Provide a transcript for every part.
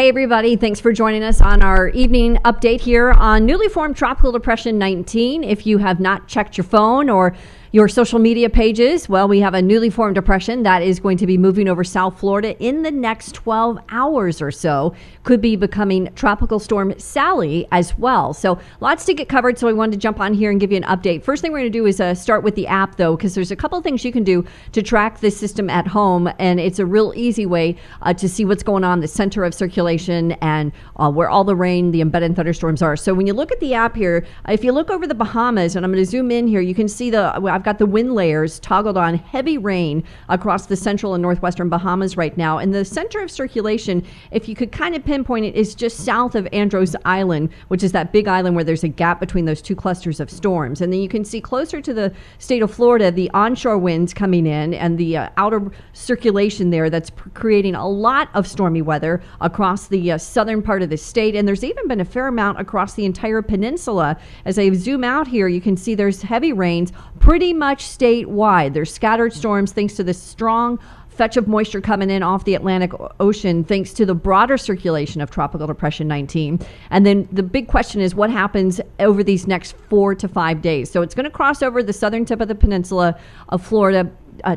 Hey everybody, thanks for joining us on our evening update here on newly formed Tropical Depression 19. If you have not checked your phone or your social media pages, well, we have a newly formed depression that is going to be moving over South Florida in the next 12 hours or so. Could be becoming Tropical Storm Sally as well. So lots to get covered, so we wanted to jump on here and give you an update. First thing we're going to do is start with the app, though, because there's a couple of things you can do to track this system at home, and it's a real easy way to see what's going on, the center of circulation, and where all the rain, the embedded thunderstorms are. So when you look at the app here, if you look over the Bahamas, and I'm going to zoom in here, you can see I've got the wind layers toggled on. Heavy rain across the central and northwestern Bahamas right now. And the center of circulation, if you could kind of pinpoint it, is just south of Andros Island, which is that big island where there's a gap between those two clusters of storms. And then you can see closer to the state of Florida, the onshore winds coming in and the outer circulation there that's creating a lot of stormy weather across the southern part of the state. And there's even been a fair amount across the entire peninsula. As I zoom out here, you can see there's heavy rains pretty much statewide. There's scattered storms thanks to this strong fetch of moisture coming in off the Atlantic Ocean thanks to the broader circulation of Tropical Depression 19. And then the big question is what happens over these next 4 to 5 days. So it's going to cross over the southern tip of the peninsula of Florida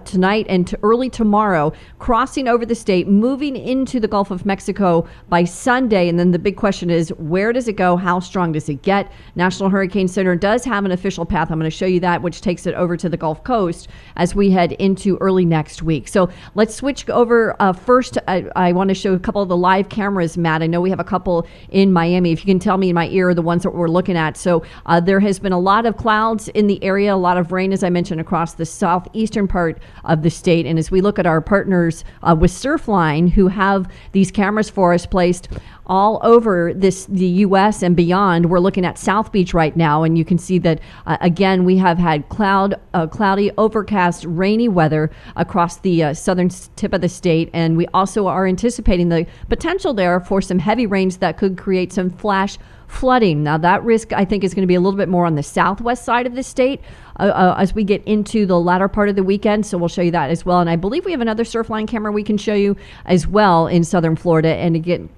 tonight and to early tomorrow, crossing over the state, moving into the Gulf of Mexico by Sunday. And then the big question is, where does it go? How strong does it get? National Hurricane Center does have an official path. I'm going to show you that, which takes it over to the Gulf Coast as we head into early next week. So let's switch over. First, I want to show a couple of the live cameras, Matt. I know we have a couple in Miami. If you can tell me in my ear, the ones that we're looking at. So there has been a lot of clouds in the area, a lot of rain, as I mentioned, across the southeastern part of the state. And as we look at our partners with Surfline, who have these cameras for us placed all over the U.S. and beyond, we're looking at South Beach right now, and you can see that again we have had cloudy, overcast, rainy weather across the southern tip of the state, and we also are anticipating the potential there for some heavy rains that could create some flash flooding. Now that risk, I think, is going to be a little bit more on the southwest side of the state as we get into the latter part of the weekend. So we'll show you that as well. And I believe we have another Surfline camera we can show you as well in southern Florida. And again,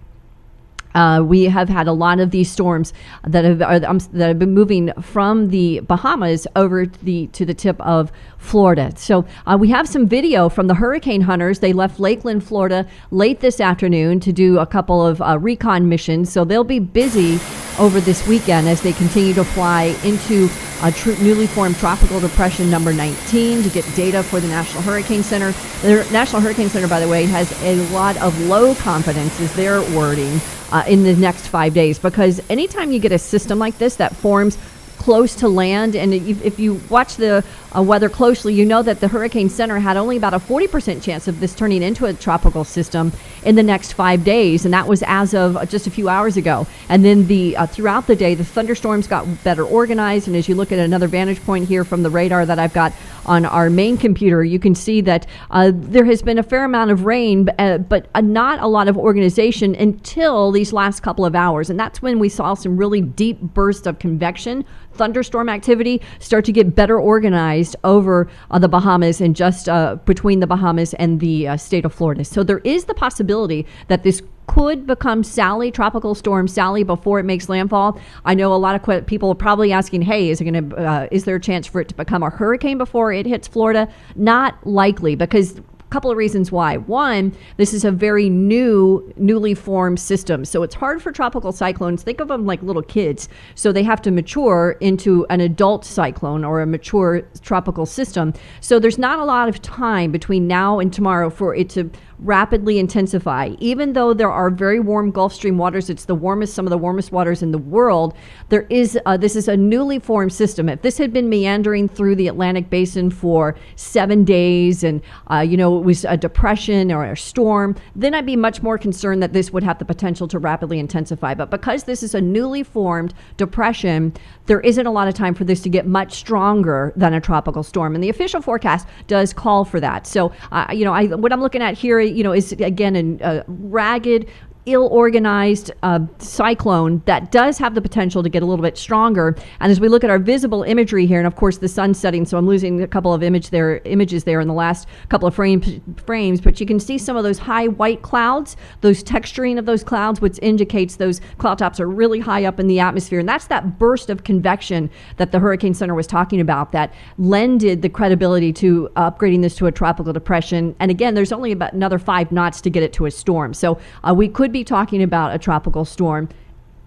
we have had a lot of these storms that have been moving from the Bahamas over to the tip of Florida. So we have some video from the hurricane hunters. They left Lakeland, Florida late this afternoon to do a couple of recon missions. So they'll be busy over this weekend as they continue to fly into newly formed Tropical Depression number 19 to get data for the National Hurricane Center. The National Hurricane Center, by the way, has a lot of low confidence, is their wording, in the next 5 days, because anytime you get a system like this that forms close to land, and if you watch the weather closely, you know that the Hurricane Center had only about a 40% chance of this turning into a tropical system in the next 5 days, and that was as of just a few hours ago. And then throughout the day, the thunderstorms got better organized, and as you look at another vantage point here from the radar that I've got on our main computer, you can see that there has been a fair amount of rain, but not a lot of organization until these last couple of hours. And that's when we saw some really deep bursts of convection, thunderstorm activity start to get better organized over the Bahamas and just between the Bahamas and the state of Florida. So there is the possibility that this could become Sally, Tropical Storm Sally, before it makes landfall. I know a lot of people are probably asking, hey, is there a chance for it to become a hurricane before it hits Florida? Not likely, because couple of reasons why. One, this is a very newly formed system. So it's hard for tropical cyclones. Think of them like little kids. So they have to mature into an adult cyclone or a mature tropical system. So there's not a lot of time between now and tomorrow for it to rapidly intensify. Even though there are very warm Gulf Stream waters, it's some of the warmest waters in the world, this is a newly formed system. If this had been meandering through the Atlantic Basin for 7 days and it was a depression or a storm, then I'd be much more concerned that this would have the potential to rapidly intensify. But because this is a newly formed depression, there isn't a lot of time for this to get much stronger than a tropical storm. And the official forecast does call for that. So, what I'm looking at here, is again a ragged ill-organized cyclone that does have the potential to get a little bit stronger. And as we look at our visible imagery here, and of course the sun's setting, so I'm losing a couple of images there in the last couple of frames, but you can see some of those high white clouds, those texturing of those clouds, which indicates those cloud tops are really high up in the atmosphere. And that's that burst of convection that the Hurricane Center was talking about that lended the credibility to upgrading this to a tropical depression. And again, there's only about another 5 knots to get it to a storm. So we could be talking about a tropical storm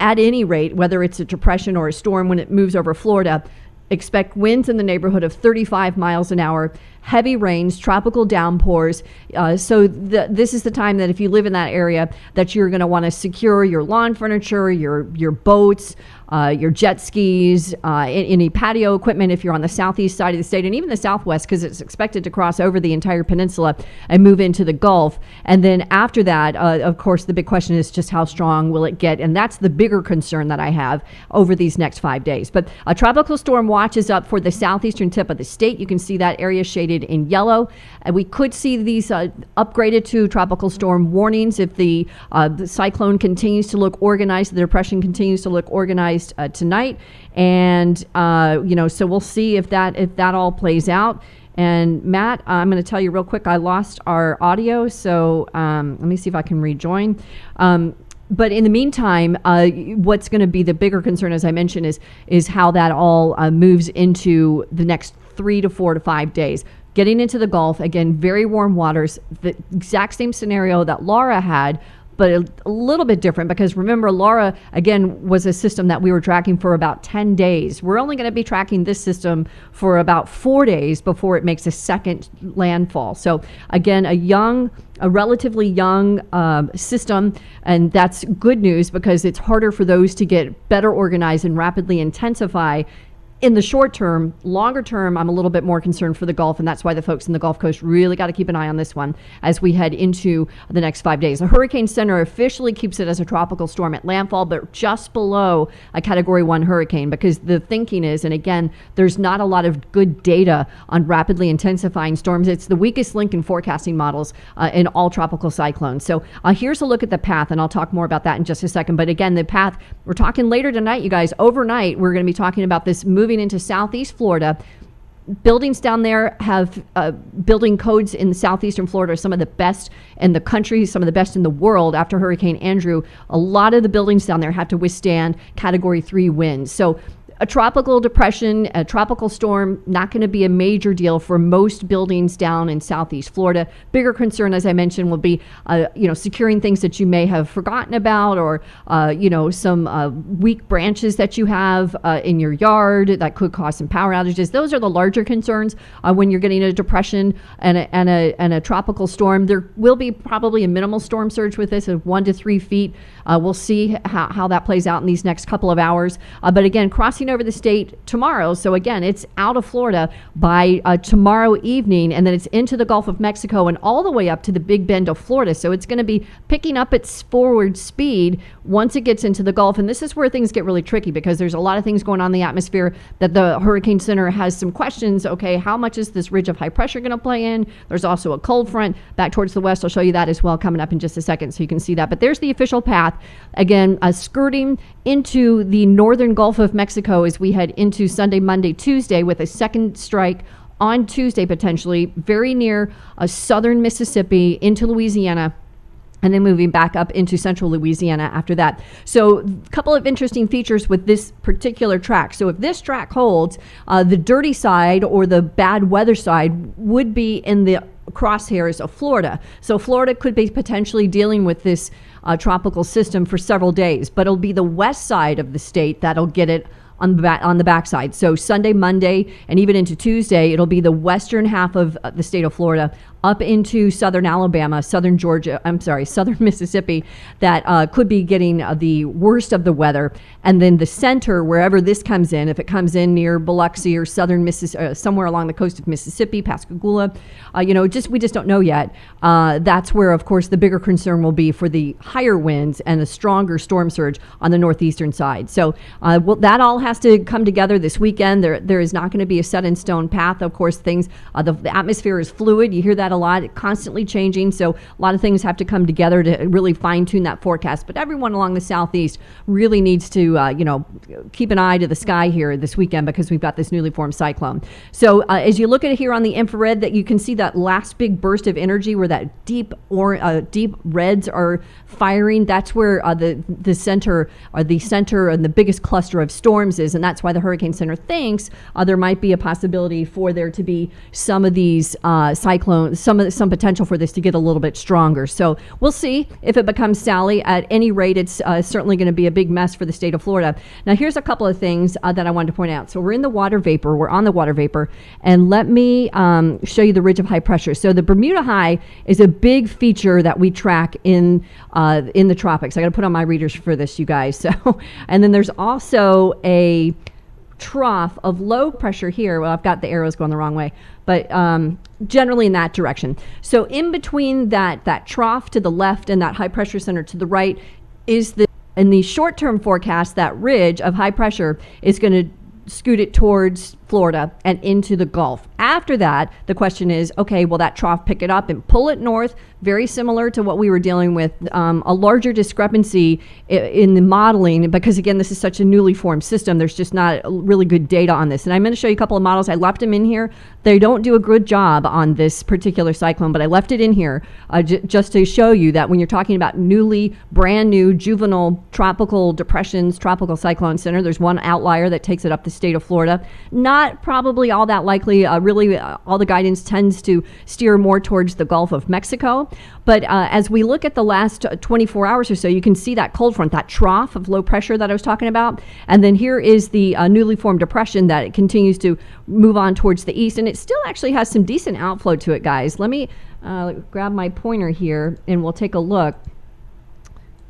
at any rate, whether it's a depression or a storm when it moves over Florida. Expect winds in the neighborhood of 35 miles an hour, heavy rains, tropical downpours. This is the time that if you live in that area that you're going to want to secure your lawn furniture, your boats, your jet skis, any patio equipment if you're on the southeast side of the state, and even the southwest, because it's expected to cross over the entire peninsula and move into the Gulf. And then after that, of course, the big question is just how strong will it get? And that's the bigger concern that I have over these next 5 days. But a tropical storm watch is up for the southeastern tip of the state. You can see that area shaded in yellow. And we could see these upgraded to tropical storm warnings if the cyclone continues to look organized, the depression continues to look organized tonight. And so we'll see if that all plays out. And Matt, I'm going to tell you real quick, I lost our audio, so let me see if I can rejoin. But in the meantime, what's going to be the bigger concern, as I mentioned, is how that all moves into the next 3 to 4 to 5 days. Getting into the Gulf, again, very warm waters, the exact same scenario that Laura had, but a little bit different, because remember, Laura, again, was a system that we were tracking for about 10 days. We're only going to be tracking this system for about 4 days before it makes a second landfall. So again, a relatively young system, and that's good news because it's harder for those to get better organized and rapidly intensify in the short term. Longer term, I'm a little bit more concerned for the Gulf, and that's why the folks in the Gulf Coast really got to keep an eye on this one as we head into the next 5 days. The Hurricane Center officially keeps it as a tropical storm at landfall, but just below a Category 1 hurricane, because the thinking is, and again, there's not a lot of good data on rapidly intensifying storms. It's the weakest link in forecasting models in all tropical cyclones. So here's a look at the path, and I'll talk more about that in just a second. But again, the path, we're talking later tonight, you guys. Overnight, we're going to be talking about this moving into southeast Florida. Buildings down there have building codes in southeastern Florida are some of the best in the country, some of the best in the world. After Hurricane Andrew, a lot of the buildings down there had to withstand Category 3 winds. So a tropical depression, a tropical storm, not going to be a major deal for most buildings down in southeast Florida. Bigger concern, as I mentioned, will be, securing things that you may have forgotten about, or, some weak branches that you have in your yard that could cause some power outages. Those are the larger concerns when you're getting a depression and a tropical storm. There will be probably a minimal storm surge with this of 1 to 3 feet. We'll see how that plays out in these next couple of hours. But again, crossing over the state tomorrow. So again, it's out of Florida by tomorrow evening, and then it's into the Gulf of Mexico and all the way up to the Big Bend of Florida. So it's going to be picking up its forward speed once it gets into the Gulf. And this is where things get really tricky, because there's a lot of things going on in the atmosphere that the Hurricane Center has some questions. Okay, how much is this ridge of high pressure going to play in? There's also a cold front back towards the west. I'll show you that as well coming up in just a second so you can see that. But there's the official path. Again, skirting into the northern Gulf of Mexico as we head into Sunday, Monday, Tuesday, with a second strike on Tuesday potentially, very near southern Mississippi into Louisiana, and then moving back up into central Louisiana after that. So a couple of interesting features with this particular track. So if this track holds, the dirty side or the bad weather side would be in the crosshairs of Florida. So Florida could be potentially dealing with this tropical system for several days, but it'll be the west side of the state that'll get it on the backside. So Sunday, Monday, and even into Tuesday, it'll be the western half of the state of Florida up into southern Alabama, southern Mississippi, that could be getting the worst of the weather. And then the center, wherever this comes in, if it comes in near Biloxi or southern Mississippi, somewhere along the coast of Mississippi, Pascagoula, we just don't know yet. That's where, of course, the bigger concern will be for the higher winds and a stronger storm surge on the northeastern side. So that all has to come together this weekend. There is not going to be a set in stone path. Of course, the atmosphere is fluid. You hear that that a lot, constantly changing. So a lot of things have to come together to really fine tune that forecast. But everyone along the southeast really needs to, keep an eye to the sky here this weekend because we've got this newly formed cyclone. So as you look at it here on the infrared, that you can see that last big burst of energy where that deep reds are firing. That's where the center and the biggest cluster of storms is, and that's why the Hurricane Center thinks there might be a possibility for there to be some of these cyclones, some potential for this to get a little bit stronger. So we'll see if it becomes Sally. At any rate, it's certainly going to be a big mess for the state of Florida. Now, here's a couple of things that I wanted to point out. So we're on the water vapor, and let me show you the ridge of high pressure. So the Bermuda High is a big feature that we track in the tropics. I got to put on my readers for this, you guys. So, and then there's also a trough of low pressure here. Well, I've got the arrows going the wrong way, but generally in that direction. So in between that trough to the left and that high pressure center to the right is in the short-term forecast, that ridge of high pressure is going to scoot it towards Florida and into the Gulf. After that, the question is, okay, will that trough pick it up and pull it north? Very similar to what we were dealing with, a larger discrepancy in the modeling, because again, this is such a newly formed system. There's just not really good data on this. And I'm going to show you a couple of models. I left them in here. They don't do a good job on this particular cyclone, but I left it in here just to show you that when you're talking about brand new juvenile tropical depressions, tropical cyclone center, there's one outlier that takes it up the state of Florida. Not probably all that likely. Really, all the guidance tends to steer more towards the Gulf of Mexico. But as we look at the last 24 hours or so, you can see that cold front, that trough of low pressure that I was talking about. And then here is the newly formed depression that it continues to move on towards the east. And it still actually has some decent outflow to it, guys. Let me grab my pointer here and we'll take a look.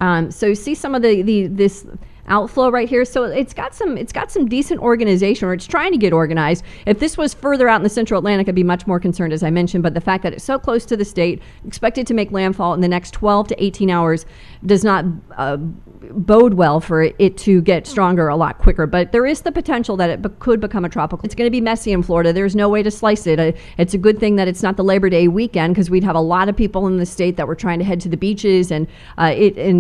So see some of this outflow right here. So it's got some decent organization, or it's trying to get organized. If this was further out in the central Atlantic, I'd be much more concerned, as I mentioned, but the fact that it's so close to the state, expected to make landfall in the next 12 to 18 hours, does not bode well for it to get stronger a lot quicker. But there is the potential that it could become a tropical. It's going to be messy in Florida. There's no way to slice it. It's a good thing that it's not the Labor Day weekend, because we'd have a lot of people in the state that were trying to head to the beaches, and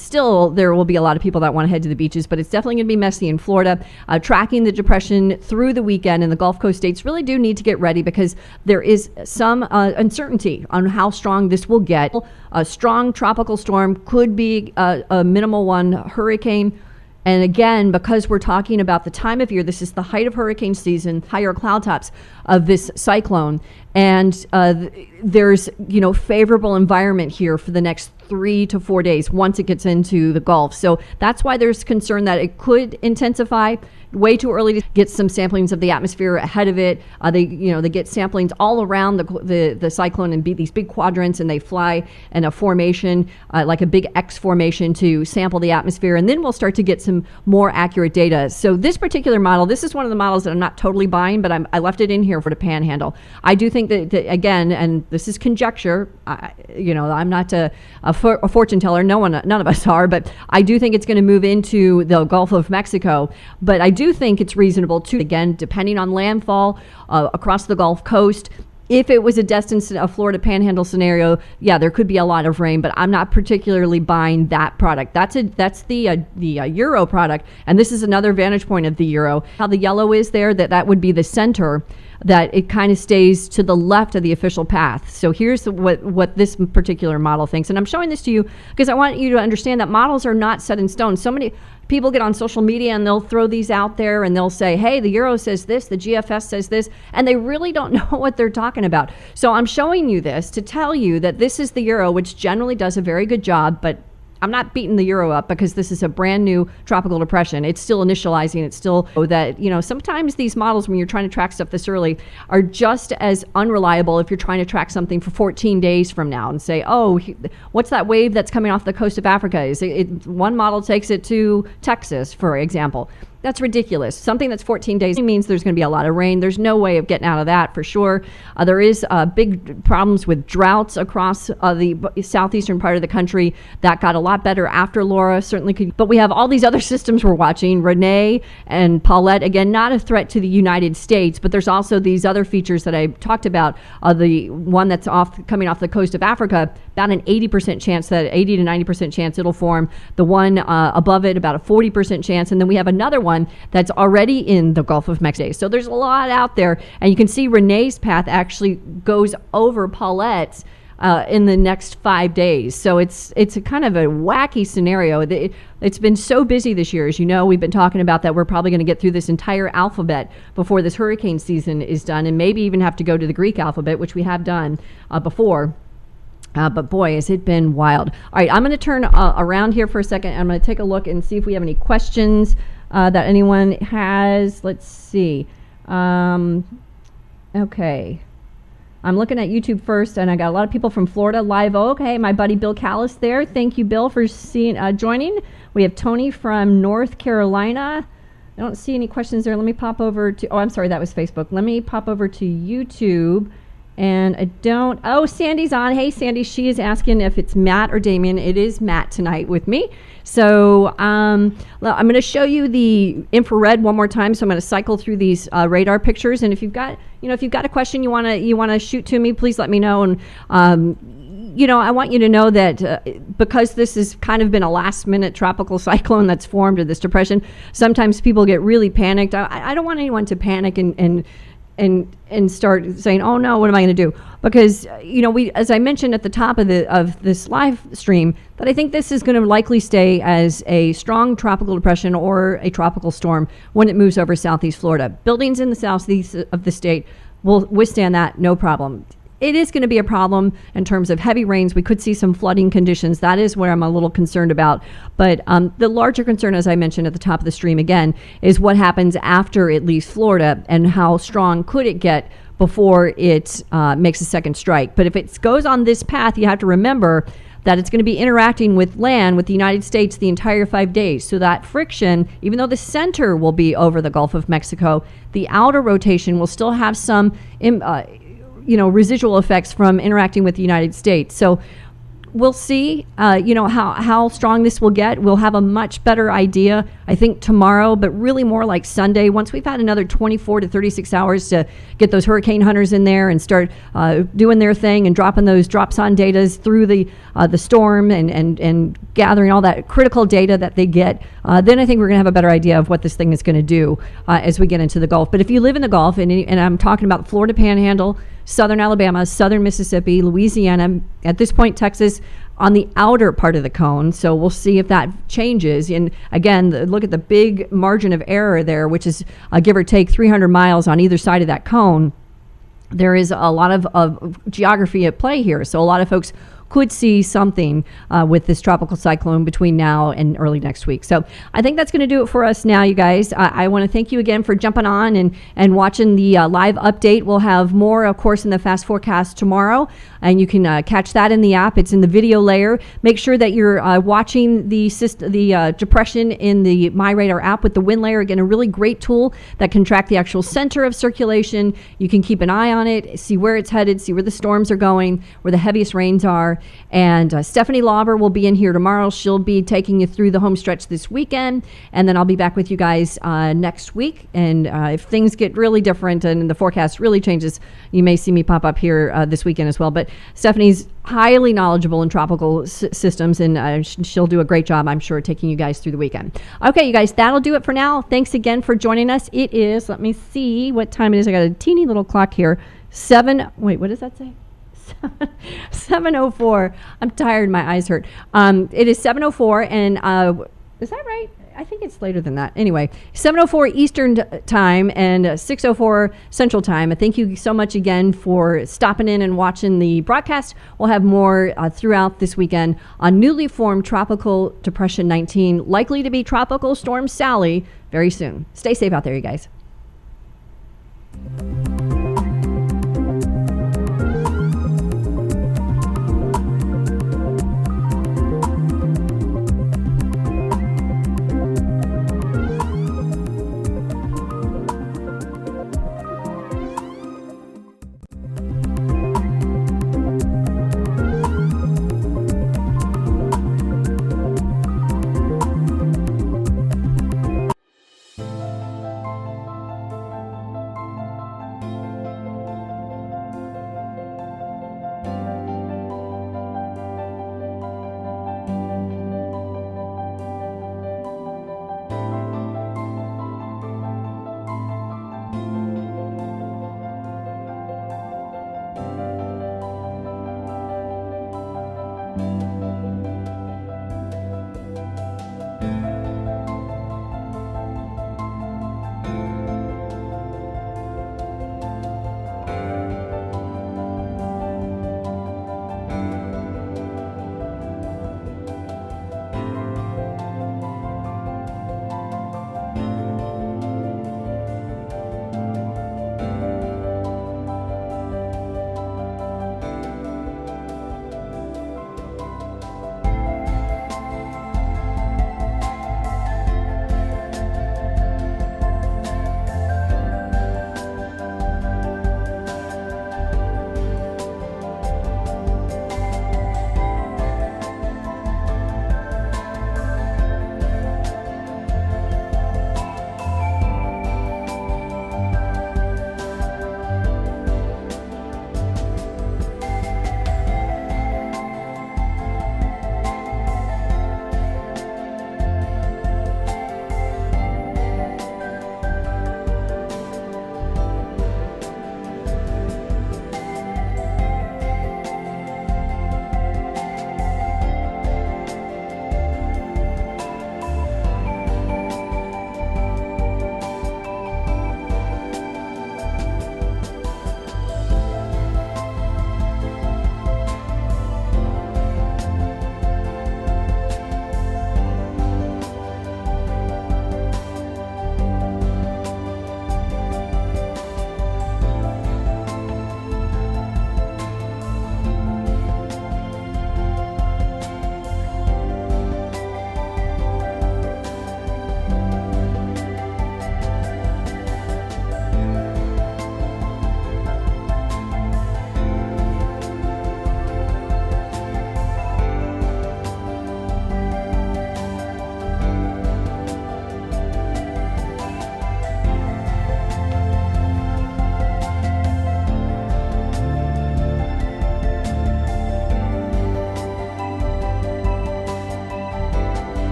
still there will be a lot of people that want to head to the beaches, but it's definitely going to be messy in Florida. Tracking the depression through the weekend, and the Gulf Coast states really do need to get ready, because there is some uncertainty on how strong this will get. A strong tropical storm could be a minimal one hurricane. And again, because we're talking about the time of year, this is the height of hurricane season, higher cloud tops of this cyclone. And there's, favorable environment here for the next 3 to 4 days once it gets into the Gulf. So that's why there's concern that it could intensify. Way too early to get some samplings of the atmosphere ahead of it. They get samplings all around the cyclone and these big quadrants, and they fly in a formation, like a big X formation, to sample the atmosphere, and then we'll start to get some more accurate data. So this particular model, this is one of the models that I'm not totally buying, but I left it in here for the panhandle. I do think that again, and this is conjecture, I'm not a fortune teller, none of us are, but I do think it's going to move into the Gulf of Mexico. But I do think it's reasonable to, again, depending on landfall across the Gulf Coast. If it was a Florida panhandle scenario, yeah, there could be a lot of rain, but I'm not particularly buying that product. That's the Euro product, and this is another vantage point of the Euro. How the yellow is there, that would be the center, that it kind of stays to the left of the official path. So here's what this particular model thinks, and I'm showing this to you because I want you to understand that models are not set in stone. So many people get on social media and they'll throw these out there and they'll say, hey, the Euro says this, the GFS says this, and they really don't know what they're talking about. So I'm showing you this to tell you that this is the Euro, which generally does a very good job, but I'm not beating the Euro up because this is a brand new tropical depression. It's still initializing. It's still that, sometimes these models, when you're trying to track stuff this early, are just as unreliable if you're trying to track something for 14 days from now and say, oh, what's that wave that's coming off the coast of Africa? One model takes it to Texas, for example. That's ridiculous. Something that's 14 days means there's going to be a lot of rain. There's no way of getting out of that for sure. There is big problems with droughts across the southeastern part of the country. That got a lot better after Laura, certainly could. But we have all these other systems we're watching. Renee and Paulette, again, not a threat to the United States, but there's also these other features that I talked about. The one that's coming off the coast of Africa, about an 80% chance, that 80 to 90% chance it'll form. The one above it, about a 40% chance. And then we have another one that's already in the Gulf of Mexico. So there's a lot out there. And you can see Renee's path actually goes over Paulette's in the next 5 days. So it's a kind of a wacky scenario. It's been so busy this year. As you know, we've been talking about that we're probably going to get through this entire alphabet before this hurricane season is done, and maybe even have to go to the Greek alphabet, which we have done before. But boy, has it been wild. All right, I'm going to turn around here for a second. I'm going to take a look and see if we have any questions that anyone has. Let's see. Okay. I'm looking at YouTube first, and I got a lot of people from Florida. Live Oak. Hey, my buddy Bill Callis there. Thank you, Bill, for joining. We have Tony from North Carolina. I don't see any questions there. Let me pop over to, I'm sorry, that was Facebook. Let me pop over to YouTube. And I don't, Sandy's on. Hey, Sandy, she is asking if it's Matt or Damien. It is Matt tonight with me. So I'm going to show you the infrared one more time. So I'm going to cycle through these radar pictures. And if you've got a question you want to shoot to me, please let me know. And I want you to know that because this has kind of been a last-minute tropical cyclone that's formed, or this depression, sometimes people get really panicked. I don't want anyone to panic and start saying, oh no, what am I going to do? Because we, as I mentioned at the top of this live stream, that I think this is going to likely stay as a strong tropical depression or a tropical storm when it moves over southeast Florida. Buildings in the southeast of the state will withstand that, no problem. It is going to be a problem in terms of heavy rains. We could see some flooding conditions. That is where I'm a little concerned about. But the larger concern, as I mentioned at the top of the stream again, is what happens after it leaves Florida, and how strong could it get before it makes a second strike. But if it goes on this path, you have to remember that it's going to be interacting with land, with the United States, the entire 5 days. So that friction, even though the center will be over the Gulf of Mexico, the outer rotation will still have some residual effects from interacting with the United States. So we'll see, how strong this will get. We'll have a much better idea, I think, tomorrow, but really more like Sunday, once we've had another 24 to 36 hours to get those hurricane hunters in there and start doing their thing and dropping those drops-on data through the storm and gathering all that critical data that they get. Then I think we're going to have a better idea of what this thing is going to do as we get into the Gulf. But if you live in the Gulf, and I'm talking about the Florida Panhandle, southern Alabama, southern Mississippi, Louisiana, at this point Texas, on the outer part of the cone. So we'll see if that changes. And again, look at the big margin of error there, which is give or take 300 miles on either side of that cone. There is a lot of geography at play here. So a lot of folks could see something with this tropical cyclone between now and early next week. So I think that's going to do it for us now, you guys. I want to thank you again for jumping on and watching the live update. We'll have more, of course, in the fast forecast tomorrow, and you can catch that in the app. It's in the video layer. Make sure that you're watching the depression in the MyRadar app with the wind layer. Again, a really great tool that can track the actual center of circulation. You can keep an eye on it, see where it's headed, see where the storms are going, where the heaviest rains are. And Stephanie Lauber will be in here tomorrow. She'll be taking you through the home stretch this weekend, and then I'll be back with you guys next week. And if things get really different and the forecast really changes, you may see me pop up here this weekend as well. But Stephanie's highly knowledgeable in tropical systems, and she'll do a great job, I'm sure, taking you guys through the weekend. Okay, you guys, that'll do it for now. Thanks again for joining us. It is, let me see what time it is. I got a teeny little clock here. What does that say? 7:04. I'm tired. My eyes hurt. It is 7:04, and is that right? I think it's later than that. Anyway, 7:04 Eastern time and 6:04 Central time. Thank you so much again for stopping in and watching the broadcast. We'll have more throughout this weekend on newly formed Tropical Depression 19, likely to be Tropical Storm Sally very soon. Stay safe out there, you guys.